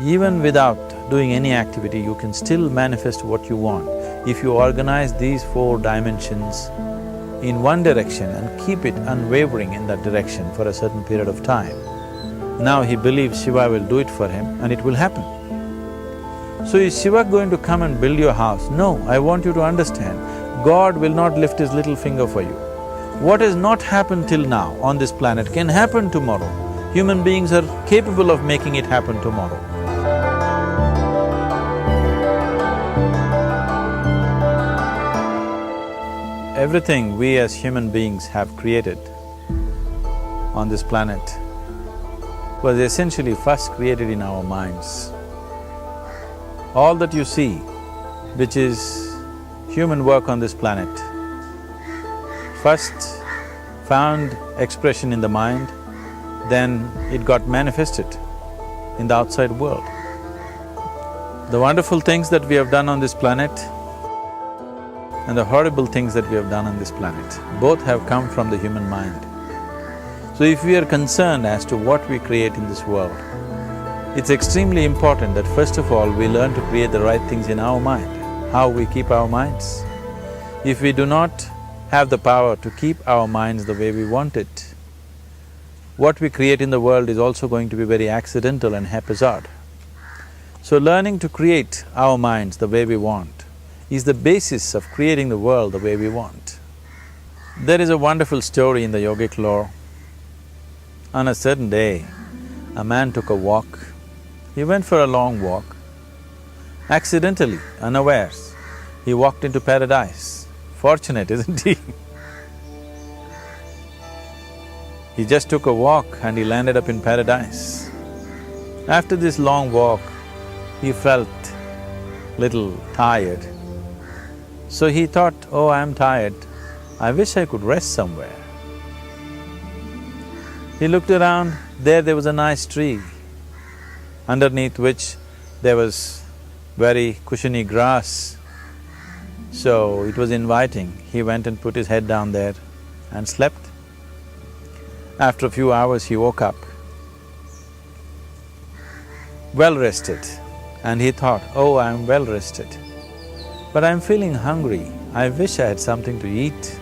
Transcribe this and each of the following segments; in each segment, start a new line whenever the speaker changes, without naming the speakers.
Even without doing any activity, you can still manifest what you want if you organize these 4 dimensions in one direction and keep it unwavering in that direction for a certain period of time. Now he believes Shiva will do it for him and it will happen. So is Shiva going to come and build your house? No, I want you to understand, God will not lift his little finger for you. What has not happened till now on this planet can happen tomorrow. Human beings are capable of making it happen tomorrow. Everything we as human beings have created on this planet was essentially first created in our minds. All that you see, which is human work on this planet, first found expression in the mind, then it got manifested in the outside world. The wonderful things that we have done on this planet and the horrible things that we have done on this planet, both have come from the human mind. So if we are concerned as to what we create in this world, it's extremely important that first of all we learn to create the right things in our mind, how we keep our minds. If we do not have the power to keep our minds the way we want it, what we create in the world is also going to be very accidental and haphazard. So learning to create our minds the way we want is the basis of creating the world the way we want. There is a wonderful story in the yogic lore. On a certain day, a man took a walk. He went for a long walk. Accidentally, unawares, he walked into paradise. Fortunate, isn't he? He just took a walk and he landed up in paradise. After this long walk, he felt little tired. So he thought, oh, I'm tired, I wish I could rest somewhere. He looked around, there was a nice tree, underneath which there was very cushiony grass. So it was inviting. He went and put his head down there and slept. After a few hours he woke up, well rested, and he thought, oh, I'm well rested, but I'm feeling hungry, I wish I had something to eat.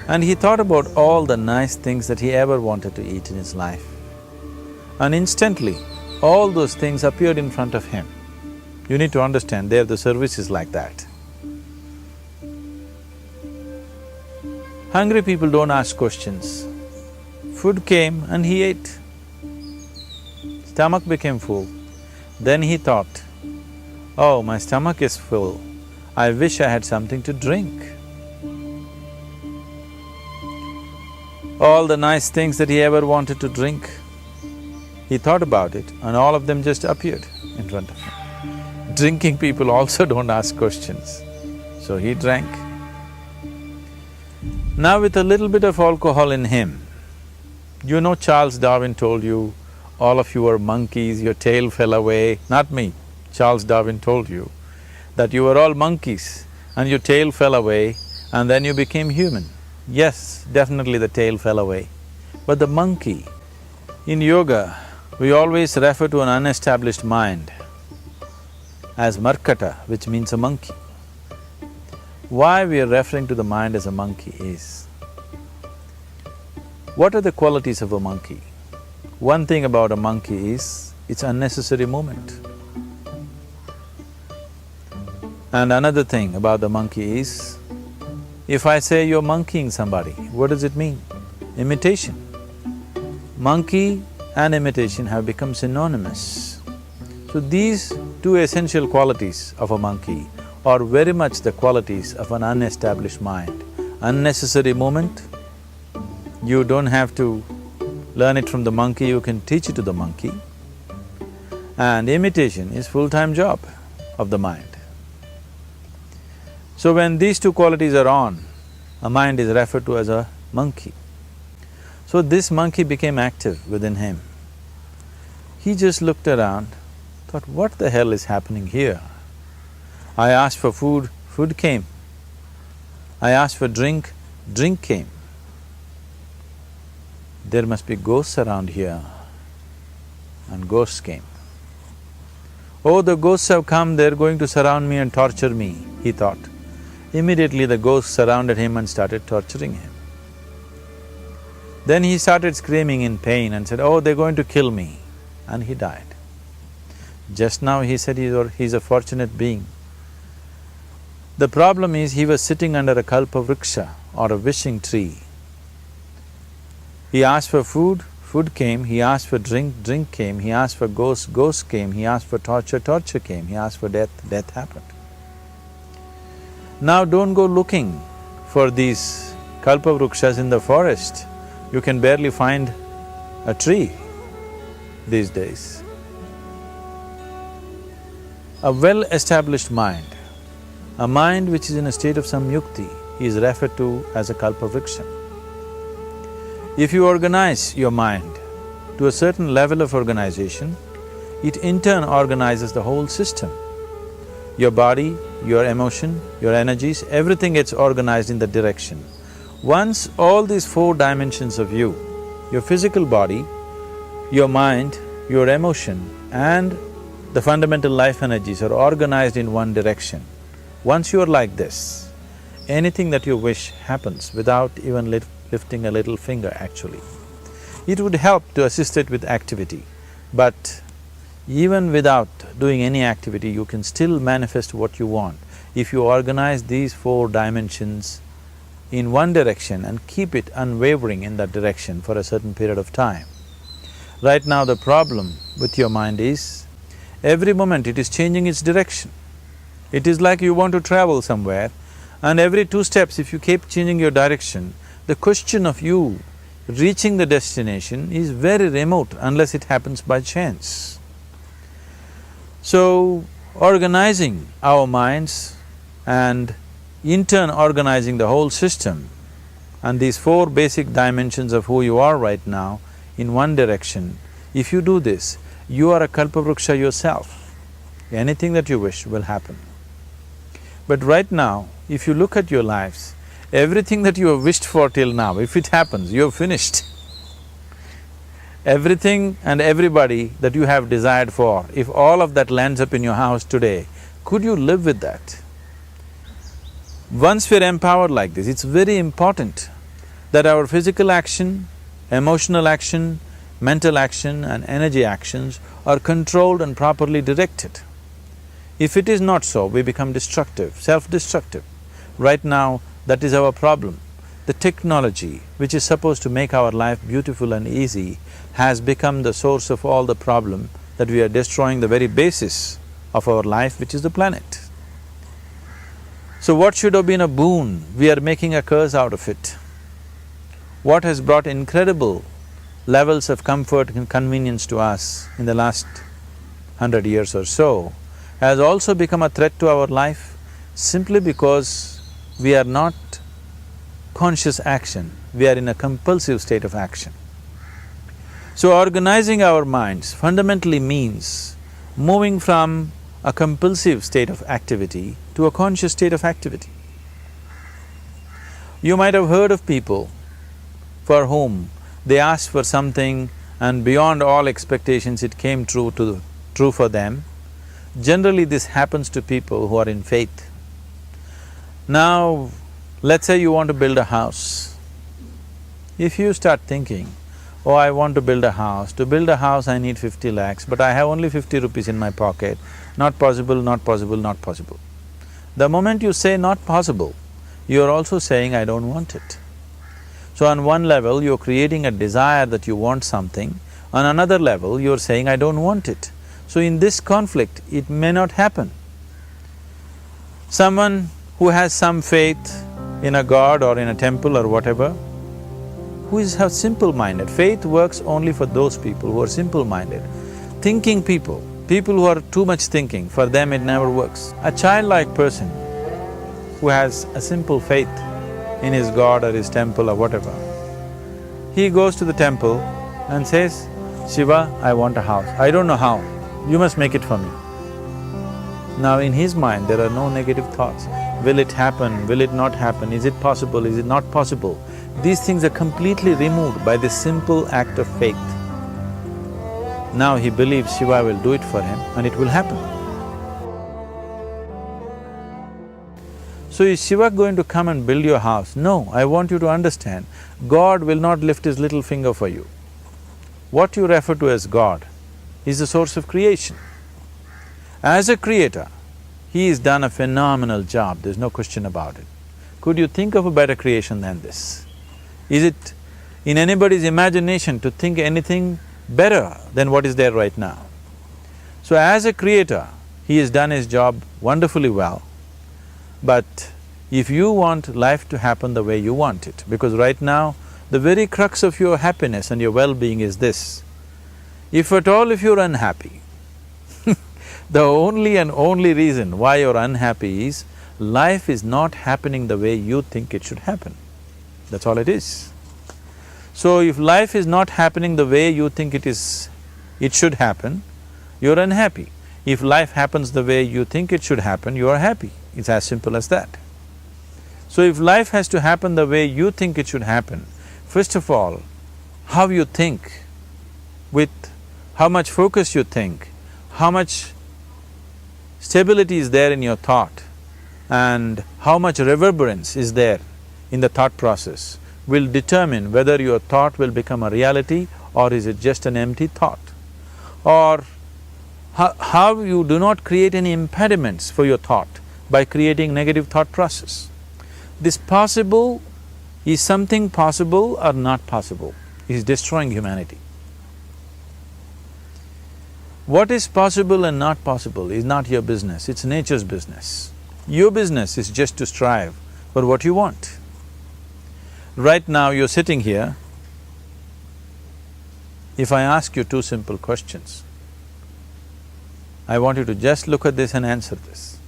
And he thought about all the nice things that he ever wanted to eat in his life. And instantly, all those things appeared in front of him. You need to understand, there the service is like that. Hungry people don't ask questions. Food came and he ate. Stomach became full. Then he thought, oh, my stomach is full, I wish I had something to drink. All the nice things that he ever wanted to drink, he thought about it and all of them just appeared in front of him. Drinking people also don't ask questions, so he drank. Now with a little bit of alcohol in him, you know Charles Darwin told you, all of you are monkeys, your tail fell away. Not me, Charles Darwin told you that you were all monkeys and your tail fell away and then you became human. Yes, definitely the tail fell away. But the monkey, in yoga, we always refer to an unestablished mind as markata, which means a monkey. Why we are referring to the mind as a monkey is, what are the qualities of a monkey? One thing about a monkey is, it's unnecessary movement. And another thing about the monkey is, if I say you're monkeying somebody, what does it mean? Imitation. Monkey and imitation have become synonymous. So these two essential qualities of a monkey are very much the qualities of an unestablished mind. Unnecessary movement, you don't have to learn it from the monkey, you can teach it to the monkey. And imitation is full-time job of the mind. So when these two qualities are on, a mind is referred to as a monkey. So this monkey became active within him. He just looked around, thought, what the hell is happening here? I asked for food, food came. I asked for drink, drink came. There must be ghosts around here. and ghosts came. Oh, the ghosts have come, they're going to surround me and torture me, he thought. Immediately the ghosts surrounded him and started torturing him. Then he started screaming in pain and said, oh, they're going to kill me, and he died. Just now he said he's a fortunate being. The problem is he was sitting under a kalpavriksha or a wishing tree. He asked for food, food came, he asked for drink, drink came, he asked for ghost, ghost came, he asked for torture, torture came, he asked for death, death happened. Now don't go looking for these kalpavrukshas in the forest. You can barely find a tree these days. A well-established mind, a mind which is in a state of samyukti, is referred to as a kalpavriksha. If you organize your mind to a certain level of organization, it in turn organizes the whole system. Your body, your emotion, your energies, everything gets organized in that direction. Once all these four dimensions of you, your physical body, your mind, your emotion and the fundamental life energies are organized in one direction, once you are like this, anything that you wish happens without even lifting a little finger actually. It would help to assist it with activity, but even without doing any activity, you can still manifest what you want if you organize these four dimensions in one direction and keep it unwavering in that direction for a certain period of time. Right now the problem with your mind is, every moment it is changing its direction. It is like you want to travel somewhere and every 2 steps if you keep changing your direction, the question of you reaching the destination is very remote unless it happens by chance. So, organizing our minds and in turn organizing the whole system and these four basic dimensions of who you are right now in one direction, if you do this, you are a kalpavruksha yourself. Anything that you wish will happen. But right now, if you look at your lives, everything that you have wished for till now, if it happens, you have finished. Everything and everybody that you have desired for, if all of that lands up in your house today, could you live with that? Once we're empowered like this, it's very important that our physical action, emotional action, mental action and energy actions are controlled and properly directed. If it is not so, we become destructive, self-destructive. Right now, that is our problem. The technology, which is supposed to make our life beautiful and easy, has become the source of all the problem that we are destroying the very basis of our life, which is the planet. So what should have been a boon, we are making a curse out of it. What has brought incredible levels of comfort and convenience to us in the last 100 years or so has also become a threat to our life simply because we are not conscious action, we are in a compulsive state of action. So organizing our minds fundamentally means moving from a compulsive state of activity to a conscious state of activity. You might have heard of people for whom they asked for something and beyond all expectations it came true for them. Generally this happens to people who are in faith. Now, let's say you want to build a house. If you start thinking, oh, I want to build a house, to build a house I need 50 lakhs, but I have only 50 rupees in my pocket, not possible, not possible, not possible. The moment you say not possible, you are also saying I don't want it. So on one level, you're creating a desire that you want something, on another level, you're saying I don't want it. So in this conflict, it may not happen. Someone who has some faith in a god or in a temple or whatever, who is simple-minded. Faith works only for those people who are simple-minded. Thinking people, people who are too much thinking, for them it never works. A childlike person who has a simple faith in his god or his temple or whatever, he goes to the temple and says, Shiva, I want a house. I don't know how, you must make it for me. Now in his mind there are no negative thoughts. Will it happen? Will it not happen? Is it possible? Is it not possible? These things are completely removed by this simple act of faith. Now he believes Shiva will do it for him and it will happen. So is Shiva going to come and build your house? No, I want you to understand, God will not lift his little finger for you. What you refer to as God is the source of creation. As a creator, he has done a phenomenal job, there's no question about it. Could you think of a better creation than this? Is it in anybody's imagination to think anything better than what is there right now? So as a creator, he has done his job wonderfully well. But if you want life to happen the way you want it, because right now, the very crux of your happiness and your well-being is this: if at all if you're unhappy, the only and only reason why you're unhappy is life is not happening the way you think it should happen. That's all it is. So if life is not happening the way you think it should happen, you're unhappy. If life happens the way you think it should happen, you are happy. It's as simple as that. So if life has to happen the way you think it should happen, first of all, how you think, with how much focus you think, how much stability is there in your thought, and how much reverberance is there in the thought process will determine whether your thought will become a reality or is it just an empty thought. Or how you do not create any impediments for your thought by creating negative thought process. This possible is something possible or not possible, is destroying humanity. What is possible and not possible is not your business, it's nature's business. Your business is just to strive for what you want. Right now you're sitting here, if I ask you two simple questions, I want you to just look at this and answer this.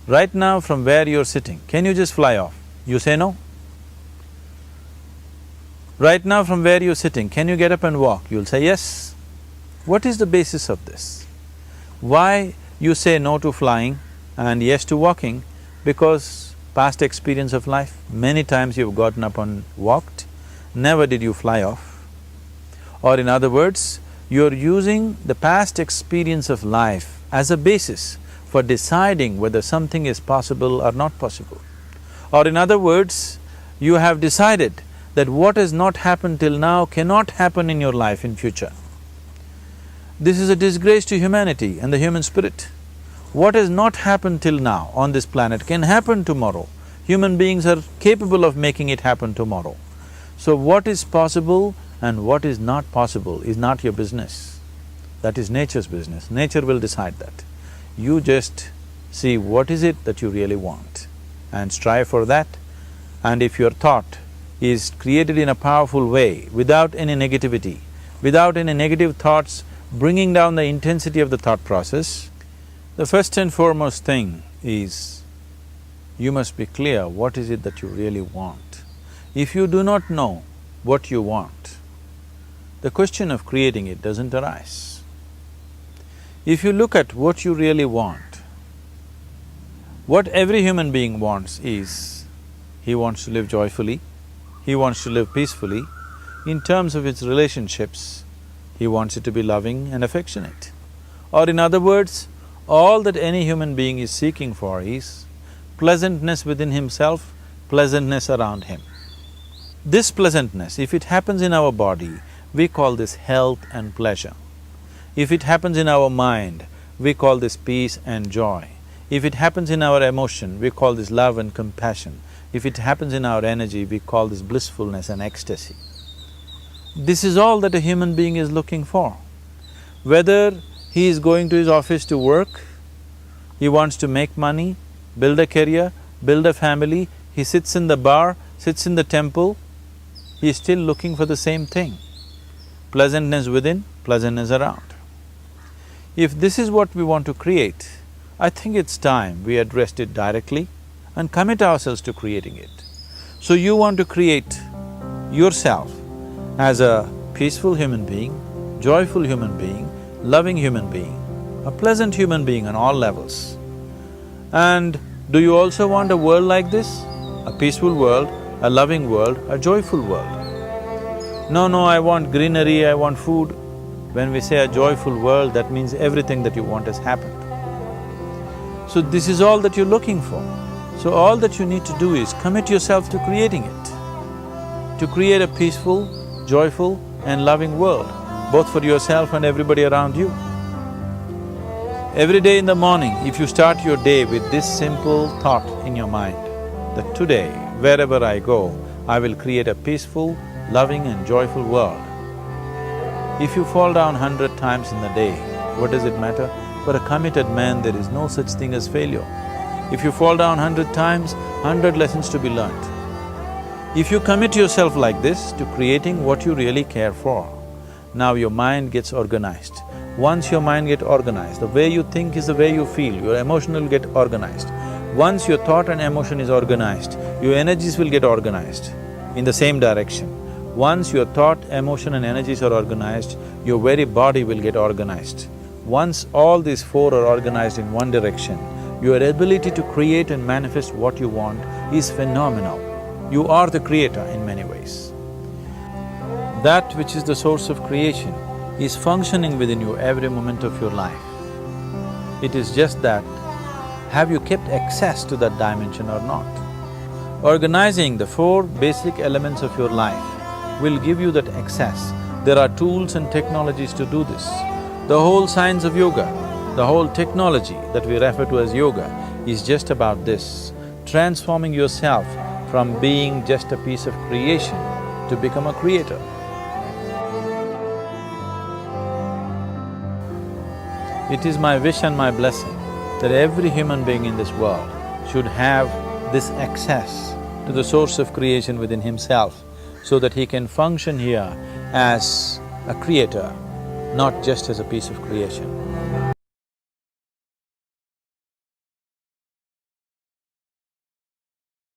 Right now from where you're sitting, can you just fly off? You say no. Right now from where you're sitting, can you get up and walk? You'll say yes. What is the basis of this? Why you say no to flying and yes to walking? Because past experience of life, many times you've gotten up and walked, never did you fly off. Or in other words, you're using the past experience of life as a basis for deciding whether something is possible or not possible. Or in other words, you have decided that what has not happened till now cannot happen in your life in future. This is a disgrace to humanity and the human spirit. What has not happened till now on this planet can happen tomorrow. Human beings are capable of making it happen tomorrow. So what is possible and what is not possible is not your business. That is nature's business. Nature will decide that. You just see what is it that you really want and strive for that. And if your thought is created in a powerful way, without any negativity, without any negative thoughts bringing down the intensity of the thought process, the first and foremost thing is you must be clear what is it that you really want. If you do not know what you want, the question of creating it doesn't arise. If you look at what you really want, what every human being wants is, he wants to live joyfully, he wants to live peacefully. In terms of its relationships, he wants it to be loving and affectionate. Or in other words, all that any human being is seeking for is pleasantness within himself, pleasantness around him. This pleasantness, if it happens in our body, we call this health and pleasure. If it happens in our mind, we call this peace and joy. If it happens in our emotion, we call this love and compassion. If it happens in our energy, we call this blissfulness and ecstasy. This is all that a human being is looking for. Whether he is going to his office to work, he wants to make money, build a career, build a family, he sits in the bar, sits in the temple, he is still looking for the same thing. Pleasantness within, pleasantness around. If this is what we want to create, I think it's time we addressed it directly and commit ourselves to creating it. So you want to create yourself as a peaceful human being, joyful human being, loving human being, a pleasant human being on all levels. And do you also want a world like this? A peaceful world, a loving world, a joyful world? No, I want greenery, I want food. When we say a joyful world, that means everything that you want has happened. So this is all that you're looking for. So all that you need to do is commit yourself to creating it, to create a peaceful, joyful and loving world, both for yourself and everybody around you. Every day in the morning, if you start your day with this simple thought in your mind, that today, wherever I go, I will create a peaceful, loving and joyful world. If you fall down 100 times in the day, what does it matter? For a committed man, there is no such thing as failure. If you fall down 100 times, 100 lessons to be learnt. If you commit yourself like this to creating what you really care for, now your mind gets organized. Once your mind gets organized, the way you think is the way you feel, your emotion will get organized. Once your thought and emotion is organized, your energies will get organized in the same direction. Once your thought, emotion and energies are organized, your very body will get organized. Once all these four are organized in one direction, your ability to create and manifest what you want is phenomenal. You are the creator in many ways. That which is the source of creation is functioning within you every moment of your life. It is just that, have you kept access to that dimension or not? Organizing the four basic elements of your life will give you that access. There are tools and technologies to do this. The whole science of yoga, the whole technology that we refer to as yoga is just about this, transforming yourself from being just a piece of creation to become a creator. It is my wish and my blessing that every human being in this world should have this access to the source of creation within himself so that he can function here as a creator, not just as a piece of creation.